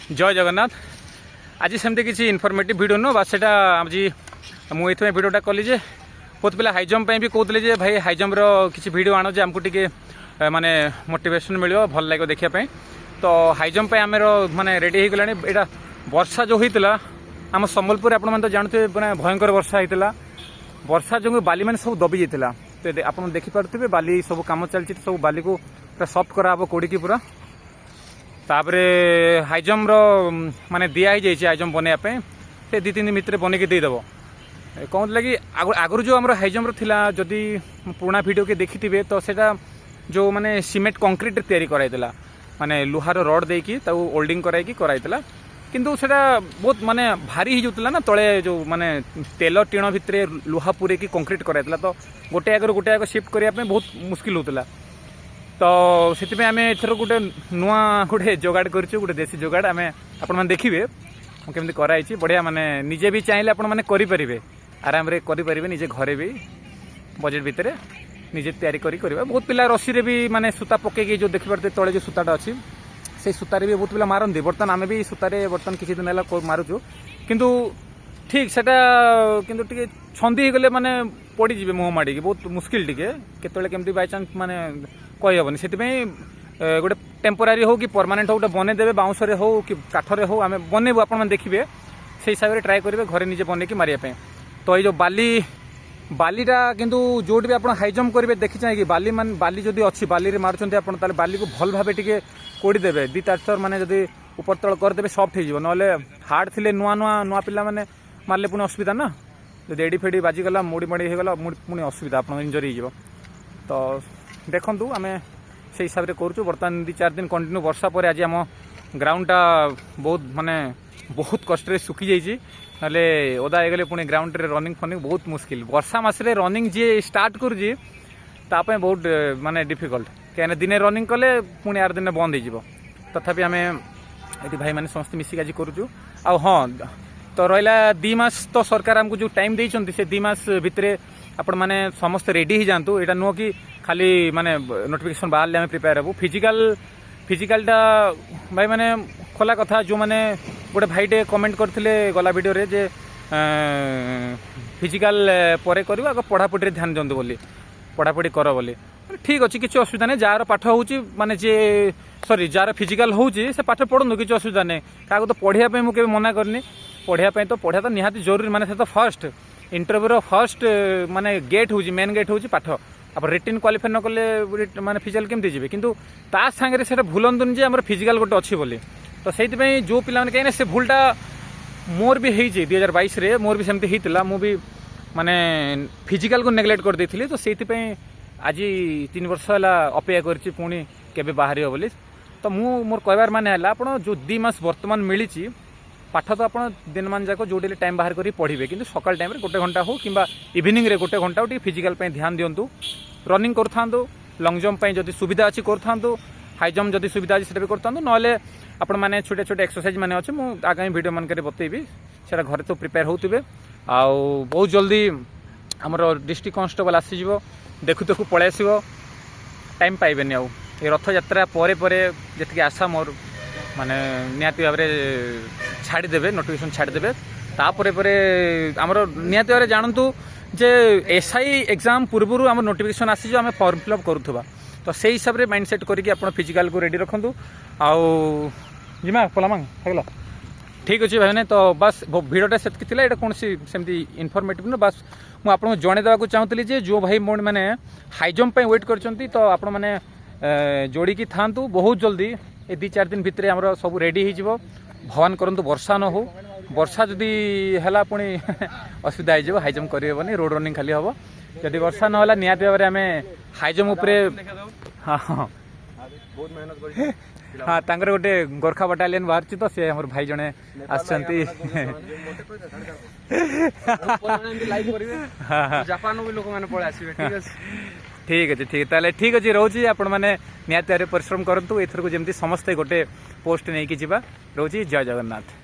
जय जगन्नाथ। आज सेमती किसी इनफर्मेटिव वीडियो नुह बस सेटा आज मुझे वीडियोटा कली जे बहुत पिला हाई जंप भी कहते जे भाई हाई जंप किसी वीडियो आण जे आमको टे माने मोटिवेशन मिलो भल लगे देखापी। तो हाई जंप आम माने रेडी हो गला। यहाँ वर्षा जो होता आम सम्बलपुर आप जानते मैंने भयंकर वर्षा होता। वर्षा जो बाली मैंने सब दबी जाता। तो आप देखिपे बाली सब कम चलती सब बाली को पूरा सफ्ट कराब कोड़िकी पूरा। तापरे हाई जंप माने दिया ही जाइए हाई जंप बनवाई से 2-3 दिन भितर बनईक देदेव। कौन लगी आगुरी जो आम हाई जंप थिला जदि पुराना वीडियो के देखी थे तो सेटा जो माने सीमेंट कंक्रीट तैयारी कराइला माने लुहार रड देकी ओल्डिंग कराइला किंतु सेटा बहुत माने भारी ही जाता ना तले जो माने तेल टीण भितर लुहा पूरे की कंक्रीट कराइला। तो गोटे आग शिफ्ट करने बहुत मुस्किल होता। तो से आम एथर गोटे नुआ गोटे जोगाड़ करूँ गोटे देसी जोगाड़ आम आपण देखिए केमती कराई बढ़िया माने निजे भी चाहिए आपण मैंने करें आराम रे करें निजे घरे भी बजेट भितर निजे तैयारी करें। बहुत पिला रसी रे भी माने सूता पकईकि जो देखिए तले जो सूताटा अच्छी से सूतार भी बहुत पिला मारती। बर्तमान आम भी सूतार बर्तमान किसी दिन है मारुचु किंतु ठीक सेटा किंतु टे छंदी हो गले माने पड़ीजे मुह माड़ी बहुत मुस्किल टे केमती बाय चांस माने कही हेनी से गोटे टेम्पोरारी हो कि परमानेंट हो गोटे बनईदेवे बाउंसरे हो कि काठरे हो आम बनईबू आप देखिए से हिसाब से ट्राए करेंगे घरे निजे बनईकी मारे। तो ये जो बालीटा किंतु जो भी आप हाई जंप करेंगे देखी चाहिए बाली मान बाली जदि अच्छी बाली मार्चंट आप बाली को भल भाव टे कोड़ी देवे 2-4 थर माने जदि ऊपर तल करदे सफ्ट हो ना हार्ड थे नुआ पिला माने मारले पुणी असुविधा ना जब एडी फेडी बाजिगला मुड़ी माड़ी होगला पुणी असुविधा आप इंजरी हो। तो देखु आम से हिसाब से करूँ बर्तमान 2-4 दिन कंटिन्यू वर्षा पर आज आम ग्राउंडटा बहुत माने बहुत कष्ट सुखी जाइए ना ओदा हो गले पुणी ग्राउंड रे रनिंग फनिंग बहुत मुस्किल। वर्षा मासरे रनिंग जी स्टार्ट करुँची ताप बहुत माने डिफिकल्ट कहीं दिने रनिंग कले पुणी 8 दिन बंद हो। तथापि आम ये भाई मैंने समस्त मिसिक आज करुँ। आ हाँ तो रहा 2 मास तो सरकार आमको जो टाइम देते से 2 मास भितर आपण मैंने समस्त रेडी ही जातु। यहाँ नुह कि खाली माने नोटिफिकेशन बाहर आम प्रिपेयर हबू। फिजिकालटा भाई मैंने खोला कथा जो मैंने गोटे भाईटे कमेंट करते गला वीडियो रे जे फिजिकाल परे कर पढ़ापढ़ी ध्यान दिंतु बोली पढ़ापढ़ी कर बोली ठीक अच्छे किसी असुविधा नहीं। जार पाठ हो माने जे सॉरी जार फिजिकाल होची से पाठ पढ़ू किसी असुविधा नहीं। क्या तो पढ़ाई मुझे मना करनी पढ़ाई तो पढ़ा तो निहाती जरूरी माने तो फर्स्ट इंटरव्यू फर्स्ट माने गेट हूँ मेन गेट हूँ पाठ। आप रिटिन क्वालिफाई न कले माने फिजिकाल केमती जी किंतु ता सांगे से भूलतुनि जे आम फिजिकाल गोटे अच्छी बोली। तो से जो पिला कहीं से भूलटा मोर भी होती 2022 रे मोर भी सेमती होता मु भी माने फिजिकाल को नेग्लेक्ट कर देती। तो से आज 3 वर्ष है अपेक्षा कर पुणी केबे बाहर बोली। तो मोर कहबार माने आप जो 2 मास बर्तमान मिली पाठ तो आप दिन मान जाक जो टाइम बाहर कर पढ़े कि सकाल टाइम गोटे घंटा हो कि इवनिंग रे गोटे घंटा हो फिजिकाल ध्यान दिंतु। रनिंग करूँ लंग जंप जदि सुविधा अच्छी करूँ हाई जंप जदि सुविधा अच्छी भी करूँ ना आपण मैंने छोटे छोटे एक्सरसाइज मैंने अच्छे मुझे आगामी वीडियो मान बतेबी से घरे तो प्रिपेयर होते। आउ बहुत जल्दी आमर डिस्ट्रिक्ट कांस्टेबल आसीज देखु देखु पलि आस टाइम पाइबेनि आउ ये रथ यात्रा परे परे जी आशा मोर माने निहाती भाव छाड़देवे नोटिफिकेशन छाड़देवे तापर पर आमर निहाती भाव जानतु जे एसआई एग्जाम पूर्व आम नोटिफिकेशन आसी आम फॉर्म फिलअप करूँ। तो से हिसाब से माइंड सेट करके आप फिजिकाल को रेडी रखु आउ जिमा पलामांग है ठीक अच्छे भाई। तो बस भिडटा से कौन सेमती इनफर्मेटिव ना बस मुझे आपको जनईदेवा चाहूँगी जे जो भाई मैंने हाई जंप वेट कर तो आपण मैंने जोड़ी था बहुत जल्दी ये 2-4 दिन भितर आम सब रेडी हो। भगवान करंतु वर्षा न हो वर्षा जदि है पुणी असुविधा हो हाई जंप करें रोड रनिंग खाली हम जदि वर्षा ना निहाती भाव में हाई जंप उपरे हाँ हाँ हाँ तांकर गोटे गोरखा बटालियन बाहर तो सी आम भाई जड़े आसचंती ठीक अच्छे ठीक ताले ठीक अच्छे रोची आपण मैंने निहाती भाव परिश्रम करूँ एथर को जमी समस्ते गोटे पोस्ट नहीं कि रोची। जय जगन्नाथ।